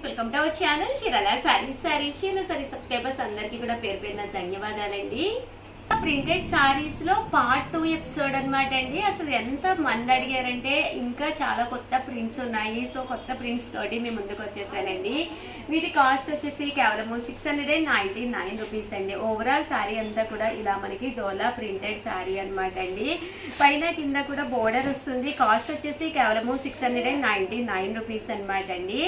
Welcome to our channel Chirala sarees subscribers అందరికీ కూడా పేరు పేరున ధన్యవాదాలండి. ప్రింటెడ్ సారీస్ లో పార్ట్ 2 ఎపిసోడ్ అనమాట అండి. అసలు ఎంత మంది అడిగారంటే ఇంకా చాలా కొత్త ప్రింట్స్ ఉన్నాయి. సో కొత్త ప్రింట్స్ తోటి మేము ముందుకు వచ్చేసానండి. వీటి కాస్ట్ వచ్చేసి కేవలం 699 రూపీస్ అండి. ఓవరాల్ సారీ అంతా కూడా ఇలా మనకి డోలా ప్రింటెడ్ సారీ అనమాట అండి. పైన కింద కూడా బోర్డర్ వస్తుంది. కాస్ట్ వచ్చేసి కేవలం 699 రూపీస్ అనమాట అండి.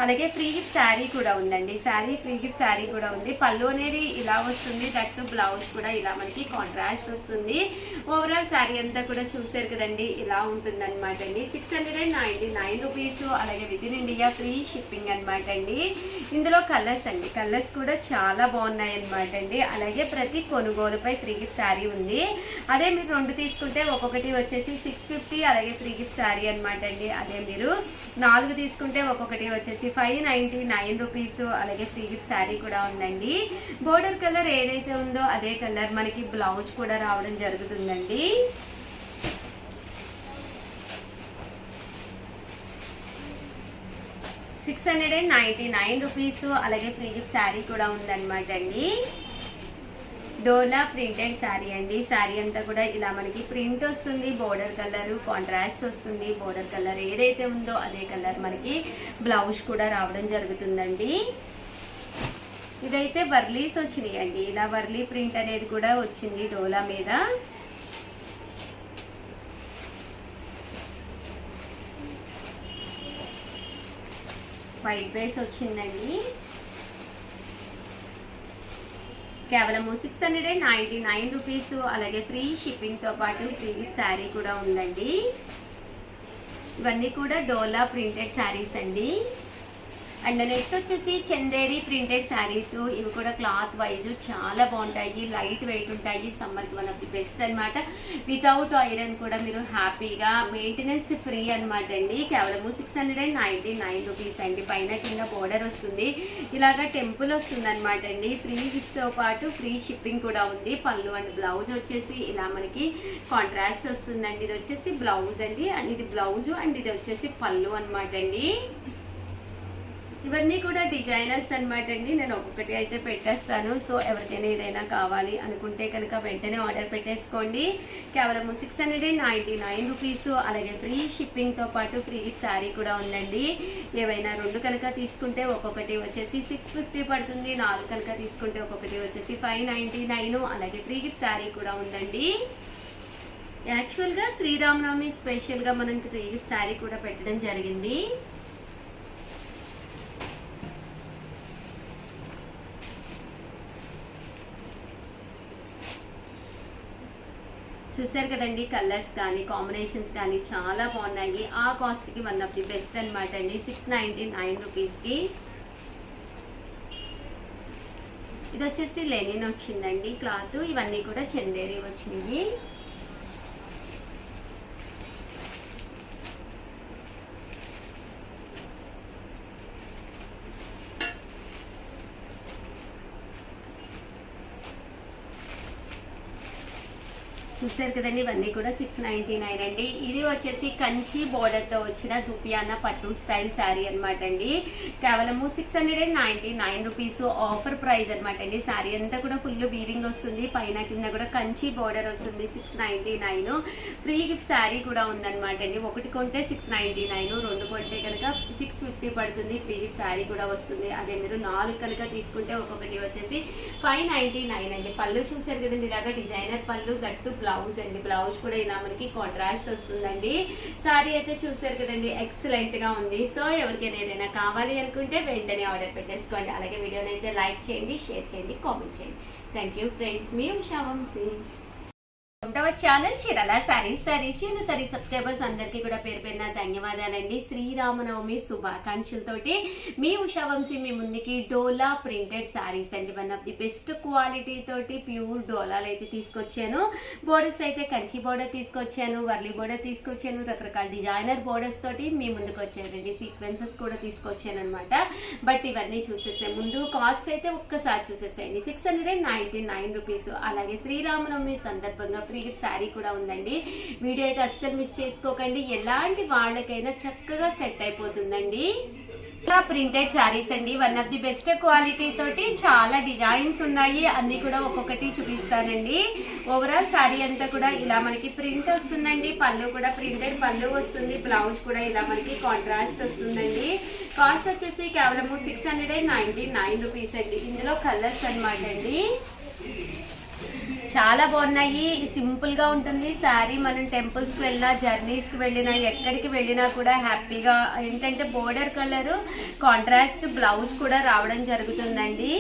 అలాగే ఫ్రీ గిఫ్ట్ శారీ కూడా ఉందండి. ఫ్రీ గిఫ్ట్ శారీ కూడా ఉంది. పళ్ళు అనేది ఇలా వస్తుంది. దట్టు బ్లౌజ్ కూడా ఇలా మనకి కాంట్రాస్ట్ వస్తుంది. ఓవరాల్ శారీ అంతా కూడా చూసారు కదండి, ఇలా ఉంటుంది అనమాట అండి. 699 రూపీస్. అలాగే with in India free shipping అనమాట అండి. ఇందులో కలర్స్ కూడా చాలా బాగున్నాయి అనమాట అండి. అలాగే ప్రతి కొనుగోలుపై ఫ్రీ గిఫ్ట్ శారీ ఉంది. అదే మీరు 2 తీసుకుంటే ఒక్కొక్కటి వచ్చేసి 650, అలాగే ఫ్రీ గిఫ్ట్ శారీ అనమాట అండి. అదే మీరు 4 తీసుకుంటే ఒక్కొక్కటి వచ్చేసి 599 రూపీస్. అలాగే ఫ్రీ గిఫ్ట్ శారీ కూడా ఉందండి. బోర్డర్ కలర్ ఏదైతే ఉందో అదే కలర్ మనకి బ్లౌజ్ కూడా రావడం జరుగుతుందండి. రూపీస్. అలాగే ఫ్రీ గిఫ్ట్ శారీ కూడా ఉందన్నమాట అండి. డోలా ప్రింటెడ్ శారీ అండి. శారీ అంతా కూడా ఇలా మనకి ప్రింట్ వస్తుంది. బోర్డర్ కలర్ కాంట్రాస్ట్ వస్తుంది. బోర్డర్ కలర్ ఏదైతే ఉందో అదే కలర్ మనకి బ్లౌజ్ కూడా రావడం జరుగుతుందండి. ఇదైతే వర్లీస్ వచ్చినాయి అండి. ఇలా వర్లీ ప్రింట్ అనేది కూడా వచ్చింది డోలా మీద. వైట్ బేస్ వచ్చిందండి. కేవలం 699 రూపీస్. అలాగే ఫ్రీ షిప్పింగ్ తో పాటు ఫ్రీ శారీ కూడా ఉందండి. ఇవన్నీ కూడా డోలా ప్రింటెడ్ శారీస్ అండి. అండ్ నెక్స్ట్ వచ్చేసి చందేరి ప్రింటెడ్ శారీస్. ఇవి కూడా క్లాత్ వైజ్ చాలా బాగుంటాయి. లైట్ వెయిట్ ఉంటాయి. సమ్మర్కి వన్ ఆఫ్ ది బెస్ట్ అనమాట. వితౌట్ ఐరన్ కూడా మీరు హ్యాపీగా మెయింటెనెన్స్ ఫ్రీ అనమాట అండి. కేవలం 699 రూపీస్ అండి. పైన కింద బోర్డర్ వస్తుంది. ఇలాగా టెంపుల్ వస్తుంది అనమాట అండి. ఫ్రీ గిఫ్ట్తో పాటు ఫ్రీ షిప్పింగ్ కూడా ఉంది. పళ్ళు అండ్ బ్లౌజ్ వచ్చేసి ఇలా మనకి కాంట్రాస్ట్ వస్తుందండి. ఇది వచ్చేసి బ్లౌజ్ అండి. అండ్ ఇది బ్లౌజ్ అండ్ ఇది వచ్చేసి పళ్ళు అనమాట అండి. ఇవన్నీ కూడా డిజైనర్స్ అనమాట అండి. నేను ఒక్కొక్కటి అయితే పెట్టేస్తాను. సో ఎవరికైనా ఏదైనా కావాలి అనుకుంటే కనుక వెంటనే ఆర్డర్ పెట్టేసుకోండి. కేవలం 699 రూపీస్. అలాగే ఫ్రీ షిప్పింగ్తో పాటు ఫ్రీ గిఫ్ట్ శారీ కూడా ఉందండి. ఏవైనా 2 కనుక తీసుకుంటే ఒక్కొక్కటి వచ్చేసి 650 పడుతుంది. 4 కనుక తీసుకుంటే ఒక్కొక్కటి వచ్చేసి 599. అలాగే ఫ్రీ గిఫ్ట్ శారీ కూడా ఉందండి. యాక్చువల్గా శ్రీరామనవమి స్పెషల్గా మనం ఫ్రీ గిఫ్ట్ శారీ కూడా పెట్టడం జరిగింది. చూసారు కదండి, కలర్స్ కానీ కాంబినేషన్స్ కానీ చాలా బాగున్నాయి. ఆ కాస్ట్కి వన్ ఆఫ్ ది బెస్ట్ అనమాట అండి. 699 రూపీస్కి. ఇది వచ్చేసి లెనిన్ వచ్చిందండి క్లాత్. ఇవన్నీ కూడా చందేరి వచ్చినాయి. చూసారు కదండి, ఇవన్నీ కూడా 699 అండి. ఇది వచ్చేసి కంచి బోర్డర్తో వచ్చిన దుపియానా పట్టు స్టైల్ శారీ అనమాట అండి. కేవలము 699 రూపీస్ ఆఫర్ ప్రైస్ అనమాట అండి. శారీ అంతా కూడా ఫుల్ వీవింగ్ వస్తుంది. పైన కింద కూడా కంచి బోర్డర్ వస్తుంది. 699. ఫ్రీ గిఫ్ట్ శారీ కూడా ఉందన్నమాట అండి. 1 కొంటే 699, 2 కొంటే కనుక 650 పడుతుంది. ఫ్రీ గిఫ్ట్ శారీ కూడా వస్తుంది. అదే మీరు 4 కనుక తీసుకుంటే ఒక్కొక్కటి వచ్చేసి 599 అండి. పళ్ళు చూసారు కదండి, ఇలాగా డిజైనర్ పళ్ళు, గట్టు బ్లౌజ్ అండి. బ్లౌజ్ కూడా ఇలా మనకి కాంట్రాస్ట్ వస్తుందండి. సారీ అయితే చూసారు కదండి, ఎక్సలెంట్ గా ఉంది. సో ఎవరికైనా ఏదైనా కావాలి అనుకుంటే వెంటనే ఆర్డర్ పెట్టేసుకోండి. అలాగే వీడియోని అయితే లైక్ చేయండి, షేర్ చేయండి, కామెంట్ చేయండి. Thank you friends. మీ ఉషా వంశీ. ఛానల్ చీరాల సారీస్ సబ్స్క్రైబర్స్ అందరికీ కూడా పేరు పేరున ధన్యవాదాలండి. శ్రీరామనవమి శుభాకాంక్షలతోటి మీ ఉషా వంశీ మీ ముందుకి డోలా ప్రింటెడ్ సారీస్ అండి. One of the best quality తోటి ప్యూర్ డోలాలు అయితే తీసుకొచ్చాను. బోర్డర్స్ అయితే కంచి బోర్డర్ తీసుకొచ్చాను, వర్లీ బోర్డర్ తీసుకొచ్చాను, రకరకాల డిజైనర్ బోర్డర్స్ తోటి మీ ముందుకు వచ్చానండి. సీక్వెన్సెస్ కూడా తీసుకొచ్చాను అనమాట. బట్ ఇవన్నీ చూసేసే ముందు కాస్ట్ అయితే ఒక్కసారి చూసేసేయండి. 699 రూపీస్. అలాగే శ్రీరామనవమి సందర్భంగా ఫ్రీ గిఫ్ట్ శారీ కూడా ఉందండి. వీడియో అయితే అస్సలు మిస్ చేసుకోకండి. ఎలాంటి వాళ్ళకైనా చక్కగా సెట్ అయిపోతుందండి. ప్రింటెడ్ శారీస్ అండి, one of the best quality తోటి చాలా డిజైన్స్ ఉన్నాయి, అన్ని కూడా ఒక్కొక్కటి చూపిస్తానండి. ఓవరాల్ శారీ అంతా కూడా ఇలా మనకి ప్రింట్ వస్తుందండి, పళ్ళు కూడా ప్రింటెడ్ పళ్ళు వస్తుంది, బ్లౌజ్ కూడా ఇలా మనకి కాంట్రాస్ట్ వస్తుందండి. కాస్ట్ వచ్చేసి కేవలము 699 రూపీస్ అండి. ఇందులో కలర్స్ అనమాట అండి, చాలా బాగున్నాయి. సింపుల్ గా ఉంటుంది శారీ. మనం టెంపుల్స్ కి వెళ్ళినా, జర్నీస్ కి వెళ్ళినా, ఎక్కడికి వెళ్ళినా కూడా హ్యాపీగా ఏంటంటే బోర్డర్ కలర్ కాంట్రాస్ట్ బ్లౌజ్ కూడా రావడం జరుగుతుందండి.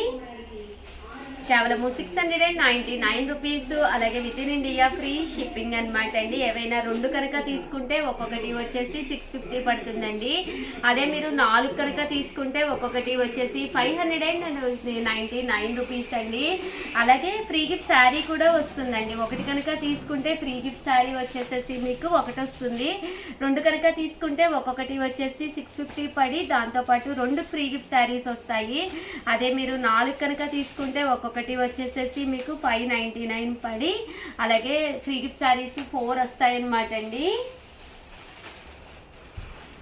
కేవలము 699 రూపీస్. అలాగే with in India free shipping అనమాట అండి. ఏవైనా 2 కనుక తీసుకుంటే ఒక్కొక్కటి వచ్చేసి 650 పడుతుందండి. అదే మీరు 4 కనుక తీసుకుంటే ఒక్కొక్కటి వచ్చేసి 599 రూపీస్ అండి. అలాగే ఫ్రీ గిఫ్ట్ శారీ కూడా వస్తుందండి. 1 కనుక తీసుకుంటే ఫ్రీ గిఫ్ట్ శారీ వచ్చేసేసి మీకు 1 వస్తుంది. 2 కనుక తీసుకుంటే ఒక్కొక్కటి వచ్చేసి 650 పడి దాంతోపాటు 2 ఫ్రీ గిఫ్ట్ శారీస్ వస్తాయి. అదే మీరు 4 కనుక తీసుకుంటే ఒక్కొక్కటి వచ్చేసేసి మీకు 599 పడి అలాగే ఫ్రీ గిఫ్ట్ శారీస్ 4 వస్తాయన్నమాట అండి.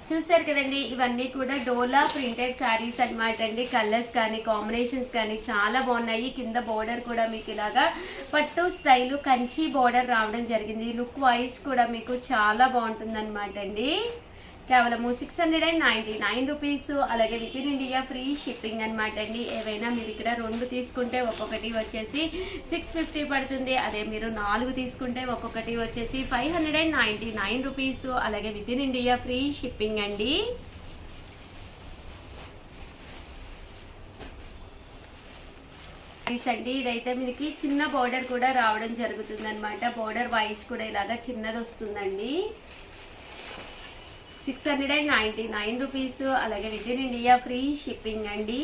చూసారు కదండి, ఇవన్నీ కూడా డోలా ప్రింటెడ్ శారీస్ అనమాట అండి. కలర్స్ కానీ కాంబినేషన్స్ కానీ చాలా బాగున్నాయి. కింద బోర్డర్ కూడా మీకు ఇలాగా పట్టు స్టైలు కంచి బోర్డర్ రావడం జరిగింది. లుక్ వైజ్ కూడా మీకు చాలా బాగుంటుంది అనమాట అండి. కేవలము 699 రూపీస్. అలాగే with in India free shipping అనమాట అండి. ఏవైనా మీరు ఇక్కడ 2 తీసుకుంటే ఒక్కొక్కటి వచ్చేసి 650 పడుతుంది. అదే మీరు 4 తీసుకుంటే ఒక్కొక్కటి వచ్చేసి 599 రూపీస్. అలాగే with in India free shipping అండి. అండి ఇదైతే మనకి చిన్న బోర్డర్ కూడా రావడం జరుగుతుంది అనమాట. బోర్డర్ వైజ్ కూడా ఇలాగా చిన్నది వస్తుందండి. 699 రూపీస్. అలాగే with in India free shipping అండి.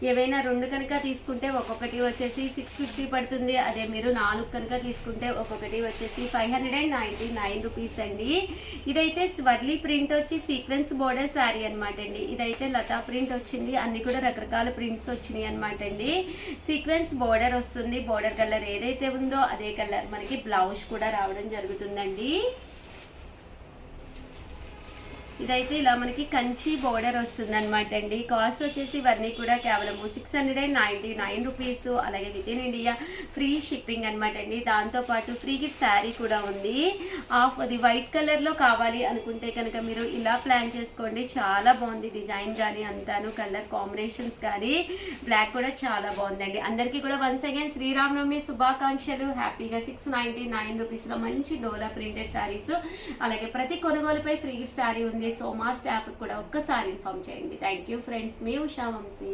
ఏవైనా 2 కనుక తీసుకుంటే ఒక్కొక్కటి వచ్చేసి 650 పడుతుంది. అదే మీరు 4 కనుక తీసుకుంటే ఒక్కొక్కటి వచ్చేసి 599 రూపీస్ అండి. ఇదైతే స్వర్లీ ప్రింట్ వచ్చి సీక్వెన్స్ బోర్డర్ శారీ అనమాట అండి. ఇదైతే లతా ప్రింట్ వచ్చింది, అన్ని కూడా రకరకాల ప్రింట్స్ వచ్చినాయి అనమాట అండి. సీక్వెన్స్ బోర్డర్ వస్తుంది. బోర్డర్ కలర్ ఏదైతే ఉందో అదే కలర్ మనకి బ్లౌజ్ కూడా రావడం జరుగుతుందండి. ఇదైతే ఇలా మనకి కంచి బోర్డర్ వస్తుంది అనమాట అండి. కాస్ట్ వచ్చేసి ఇవన్నీ కూడా కేవలము 699 రూపీస్. అలాగే with in India free shipping అనమాట అండి. దాంతోపాటు ఫ్రీ గిఫ్ట్ శారీ కూడా ఉంది. అది వైట్ కలర్లో కావాలి అనుకుంటే కనుక మీరు ఇలా ప్లాన్ చేసుకోండి. చాలా బాగుంది డిజైన్ కానీ అంతాను, కలర్ కాంబినేషన్స్ కానీ. బ్లాక్ కూడా చాలా బాగుందండి. అందరికీ కూడా వన్స్ అగైన్ శ్రీరామనవమి శుభాకాంక్షలు. హ్యాపీగా 699 రూపీస్లో మంచి డోలా ప్రింటెడ్ శారీస్. అలాగే ప్రతి కొనుగోలుపై ఫ్రీ గిఫ్ట్ శారీ ఉంది. సో మా స్టాఫ్ కూడా ఒక్కసారి ఇన్ఫార్మ్ చేయండి. థ్యాంక్ యూ ఫ్రెండ్స్, మీ ఉషా వంశీ.